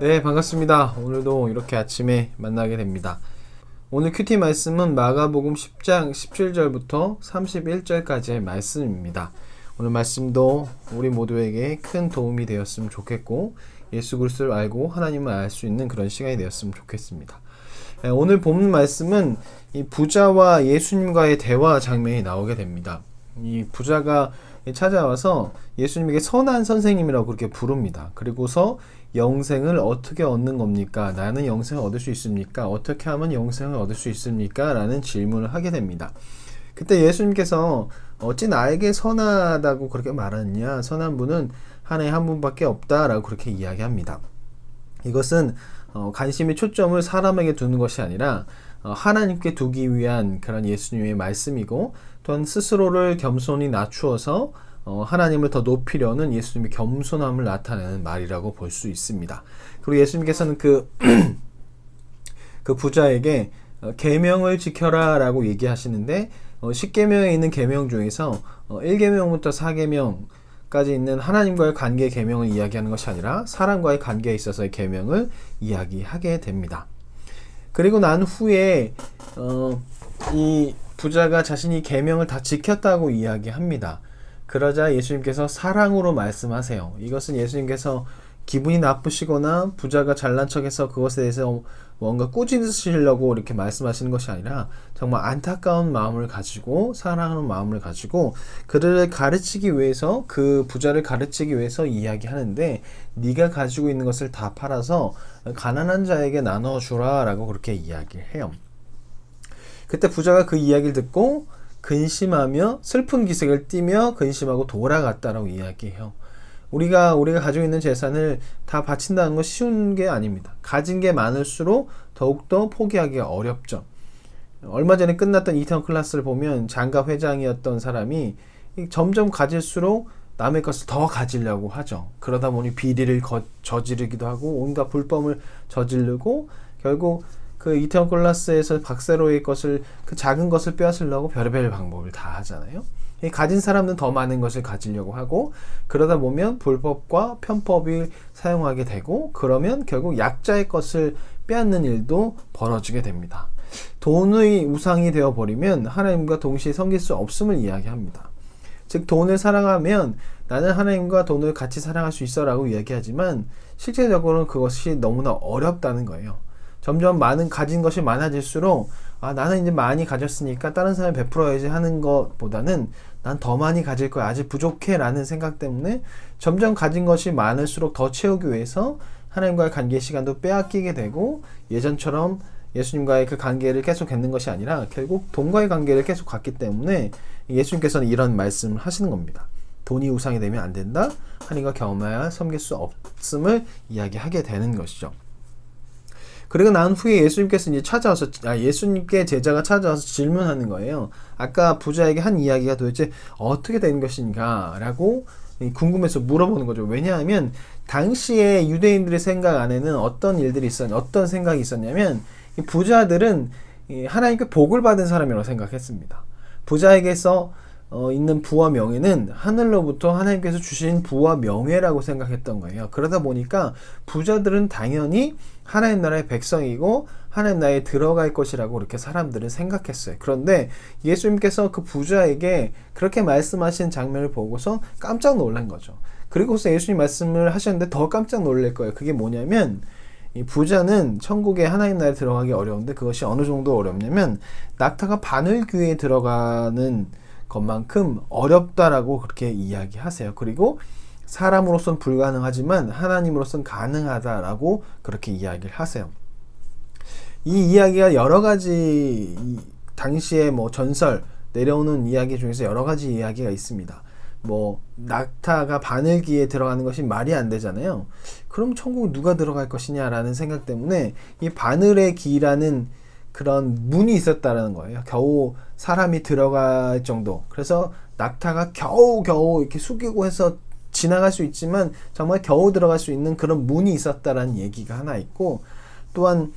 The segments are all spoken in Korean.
네, 반갑습니다. 오늘도 이렇게 아침에 만나게 됩니다. 오늘 큐티 말씀은 마가복음 10장 17절부터 31절까지의 말씀입니다. 오늘 말씀도 우리 모두에게 큰 도움이 되었으면 좋겠고, 예수 그리스도를 알고 하나님을 알 수 있는 그런 시간이 되었으면 좋겠습니다. 오늘 본 말씀은 이 부자와 예수님과의 대화 장면이 나오게 됩니다. 이 부자가 찾아와서 예수님에게 선한 선생님이라고 그렇게 부릅니다. 그리고서 영생을 어떻게 얻는 겁니까? 나는 영생을 얻을 수 있습니까? 어떻게 하면 영생을 얻을 수 있습니까? 라는 질문을 하게 됩니다. 그때 예수님께서 어찌 나에게 선하다고 그렇게 말하느냐? 선한 분은 하나에 한 분밖에 없다라고 그렇게 이야기합니다. 이것은 관심의 초점을 사람에게 두는 것이 아니라 하나님께 두기 위한 그런 예수님의 말씀이고, 또한 스스로를 겸손히 낮추어서 하나님을 더 높이려는 예수님의 겸손함을 나타내는 말이라고 볼 수 있습니다. 그리고 예수님께서는 그 부자에게 계명을 지켜라 라고 얘기하시는데, 10계명에 있는 계명 중에서 1계명부터 4계명까지 있는 하나님과의 관계의 계명을 이야기하는 것이 아니라 사람과의 관계에 있어서의 계명을 이야기하게 됩니다. 그리고 난 후에 이 부자가 자신이 계명을 다 지켰다고 이야기합니다. 그러자 예수님께서 사랑으로 말씀하세요. 이것은 예수님께서 기분이 나쁘시거나 부자가 잘난 척해서 그것에 대해서 뭔가 꾸짖으시려고 이렇게 말씀하시는 것이 아니라 정말 안타까운 마음을 가지고, 사랑하는 마음을 가지고 그를 가르치기 위해서, 그 부자를 가르치기 위해서 이야기하는데, 네가 가지고 있는 것을 다 팔아서 가난한 자에게 나눠주라 라고 그렇게 이야기를 해요. 그때 부자가 그 이야기를 듣고 근심하며 슬픈 기색을 띠며 근심하고 돌아갔다라고 이야기해요. 우리가 가지고 있는 재산을 다 바친다는 건 쉬운 게 아닙니다. 가진 게 많을수록 더욱더 포기하기가 어렵죠. 얼마 전에 끝났던 이태원 클래스를 보면 장가 회장이었던 사람이 점점 가질수록 남의 것을 더 가지려고 하죠. 그러다 보니 비리를 저지르기도 하고 온갖 불법을 저지르고, 결국 그 이태원 클래스에서 박세로의 것을, 그 작은 것을 빼앗으려고 별의별 방법을 다 하잖아요. 가진 사람은 더 많은 것을 가지려고 하고, 그러다 보면 불법과 편법을 사용하게 되고, 그러면 결국 약자의 것을 빼앗는 일도 벌어지게 됩니다. 돈의 우상이 되어버리면 하나님과 동시에 섬길 수 없음을 이야기합니다. 즉, 돈을 사랑하면 나는 하나님과 돈을 같이 사랑할 수 있어 라고 이야기하지만, 실제적으로는 그것이 너무나 어렵다는 거예요. 점점 가진 것이 많아질수록 나는 이제 많이 가졌으니까 다른 사람이 베풀어야지 하는 것보다는 난 더 많이 가질 거야, 아직 부족해 라는 생각 때문에 점점 가진 것이 많을수록 더 채우기 위해서 하나님과의 관계 시간도 빼앗기게 되고, 예전처럼 예수님과의 그 관계를 계속 갖는 것이 아니라 결국 돈과의 관계를 계속 갖기 때문에 예수님께서는 이런 말씀을 하시는 겁니다. 돈이 우상이 되면 안 된다, 하나님과 경험하여 섬길 수 없음을 이야기하게 되는 것이죠. 그리고 난 후에 예수님께서 이제 예수님께 제자가 찾아와서 질문하는 거예요. 아까 부자에게 한 이야기가 도대체 어떻게 된 것인가 라고 궁금해서 물어보는 거죠. 왜냐하면 당시에 유대인들의 생각 안에는 어떤 생각이 있었냐면, 이 부자들은 하나님께 복을 받은 사람이라고 생각했습니다. 부자에게서 있는 부와 명예는 하늘로부터 하나님께서 주신 부와 명예라고 생각했던 거예요. 그러다 보니까 부자들은 당연히 하나님 나라의 백성이고 하나님 나라에 들어갈 것이라고 그렇게 사람들은 생각했어요. 그런데 예수님께서 그 부자에게 그렇게 말씀하신 장면을 보고서 깜짝 놀란 거죠. 그리고서 예수님 말씀을 하셨는데 더 깜짝 놀랄 거예요. 그게 뭐냐면, 이 부자는 천국에 하나님 나라에 들어가기 어려운데, 그것이 어느 정도 어렵냐면 낙타가 바늘귀에 들어가는 것만큼 어렵다라고 그렇게 이야기하세요. 그리고 사람으로서는 불가능하지만 하나님으로서는 가능하다라고 그렇게 이야기를 하세요. 이 이야기가 여러 가지 당시에 전설, 내려오는 이야기 중에서 여러 가지 이야기가 있습니다. 낙타가 바늘귀에 들어가는 것이 말이 안 되잖아요. 그럼 천국 누가 들어갈 것이냐라는 생각 때문에 이 바늘의 귀라는 그런 문이 있었다라는 거예요. 겨우 사람이 들어갈 정도. 그래서 낙타가 겨우 이렇게 숙이고 해서 지나갈 수 있지만 정말 겨우 들어갈 수 있는 그런 문이 있었다라는 얘기가 하나 있고, 또한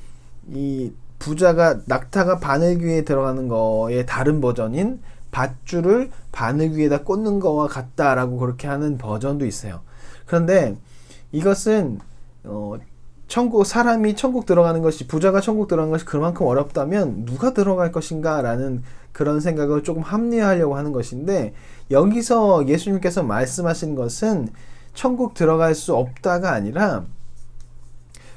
이 부자가 낙타가 바늘귀에 들어가는 거의 다른 버전인 밧줄을 바늘귀에다 꽂는 거와 같다라고 그렇게 하는 버전도 있어요. 그런데 이것은 사람이 천국 들어가는 것이, 부자가 천국 들어가는 것이 그만큼 어렵다면 누가 들어갈 것인가 라는 그런 생각을 조금 합리화하려고 하는 것인데, 여기서 예수님께서 말씀하신 것은 천국 들어갈 수 없다가 아니라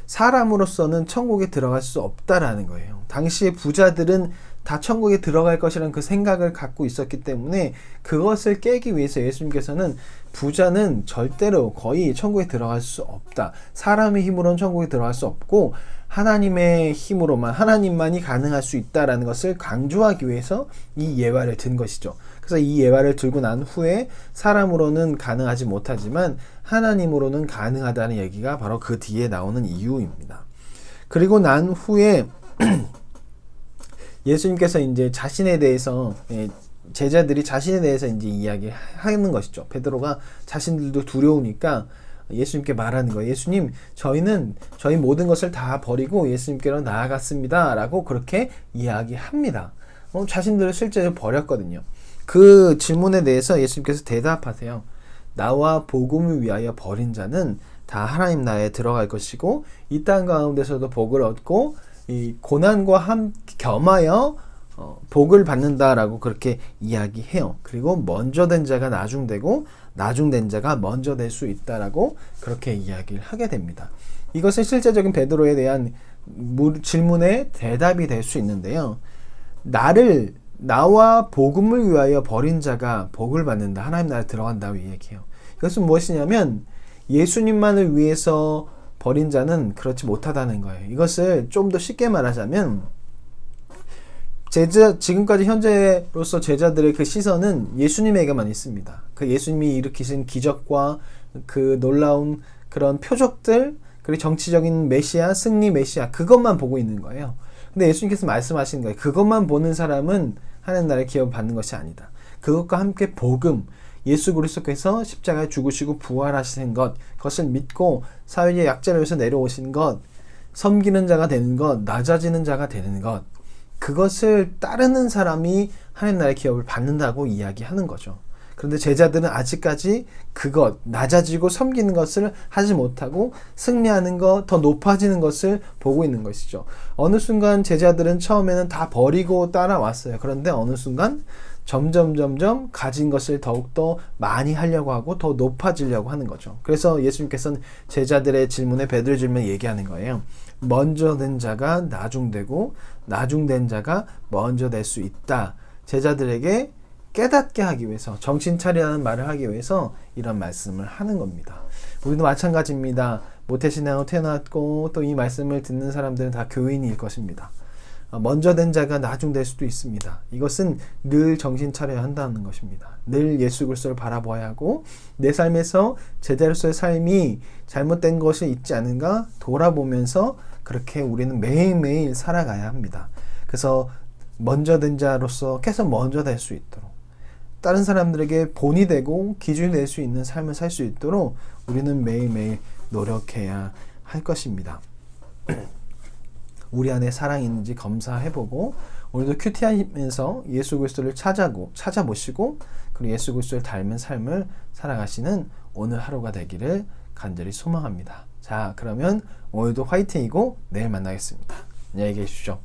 사람으로서는 천국에 들어갈 수 없다라는 거예요. 당시의 부자들은 다 천국에 들어갈 것이라는 그 생각을 갖고 있었기 때문에 그것을 깨기 위해서 예수님께서는 부자는 절대로 거의 천국에 들어갈 수 없다. 사람의 힘으로는 천국에 들어갈 수 없고 하나님의 힘으로만, 하나님만이 가능할 수 있다라는 것을 강조하기 위해서 이 예화를 든 것이죠. 그래서 이 예화를 들고 난 후에 사람으로는 가능하지 못하지만 하나님으로는 가능하다는 얘기가 바로 그 뒤에 나오는 이유입니다. 그리고 난 후에 예수님께서 이제 자신에 대해서, 제자들이 자신에 대해서 이제 이야기하는 것이죠. 베드로가 자신들도 두려우니까 예수님께 말하는 거예요. 예수님, 저희는 저희 모든 것을 다 버리고 예수님께로 나아갔습니다 라고 그렇게 이야기합니다. 자신들을 실제로 버렸거든요. 그 질문에 대해서 예수님께서 대답하세요. 나와 복음을 위하여 버린 자는 다 하나님 나라에 들어갈 것이고 이 땅 가운데서도 복을 얻고 이 고난과 함께 겸하여 복을 받는다라고 그렇게 이야기해요. 그리고 먼저 된 자가 나중되고 나중된 자가 먼저 될 수 있다라고 그렇게 이야기를 하게 됩니다. 이것은 실제적인 베드로에 대한 질문의 대답이 될 수 있는데요. 나와 복음을 위하여 버린 자가 복을 받는다, 하나님 나라에 들어간다고 얘기해요. 이것은 무엇이냐면 예수님만을 위해서 버린 자는 그렇지 못하다는 거예요. 이것을 좀 더 쉽게 말하자면 지금까지 현재로서 제자들의 그 시선은 예수님에게만 있습니다. 그 예수님이 일으키신 기적과 그 놀라운 그런 표적들, 그리고 정치적인 메시아, 승리 메시아, 그것만 보고 있는 거예요. 근데 예수님께서 말씀하시는 거예요. 그것만 보는 사람은 하나님 나라의 기업을 받는 것이 아니다. 그것과 함께 복음, 예수 그리스도께서 십자가에 죽으시고 부활하신 것, 그것을 믿고 사회의 약자를 위해서 내려오신 것, 섬기는 자가 되는 것, 낮아지는 자가 되는 것, 그것을 따르는 사람이 하나님 나라의 기업을 받는다고 이야기하는 거죠. 그런데 제자들은 아직까지 그것, 낮아지고 섬기는 것을 하지 못하고 승리하는 것, 더 높아지는 것을 보고 있는 것이죠. 어느 순간 제자들은 처음에는 다 버리고 따라왔어요. 그런데 어느 순간 점점 가진 것을 더욱더 많이 하려고 하고 더 높아지려고 하는 거죠. 그래서 예수님께서는 제자들의 질문에 베드로의 질문에 얘기하는 거예요. 먼저 된 자가 나중되고 나중된 자가 먼저 될 수 있다. 제자들에게 깨닫게 하기 위해서, 정신 차리라는 말을 하기 위해서 이런 말씀을 하는 겁니다. 우리도 마찬가지입니다. 모태신앙으로 태어났고 또 이 말씀을 듣는 사람들은 다 교인일 것입니다. 먼저 된 자가 나중 될 수도 있습니다. 이것은 늘 정신 차려야 한다는 것입니다. 늘 예수 그리스도를 바라보아야 하고 내 삶에서 제자로서의 삶이 잘못된 것이 있지 않은가 돌아보면서 그렇게 우리는 매일매일 살아가야 합니다. 그래서 먼저 된 자로서 계속 먼저 될 수 있도록, 다른 사람들에게 본이 되고 기준이 될 수 있는 삶을 살 수 있도록 우리는 매일매일 노력해야 할 것입니다. 우리 안에 사랑이 있는지 검사해보고 오늘도 큐티하면서 예수 그리스도를 찾아보시고 그리고 예수 그리스도를 닮은 삶을 살아가시는 오늘 하루가 되기를 간절히 소망합니다. 자, 그러면 오늘도 화이팅이고 내일 만나겠습니다. 안녕히 계십시오.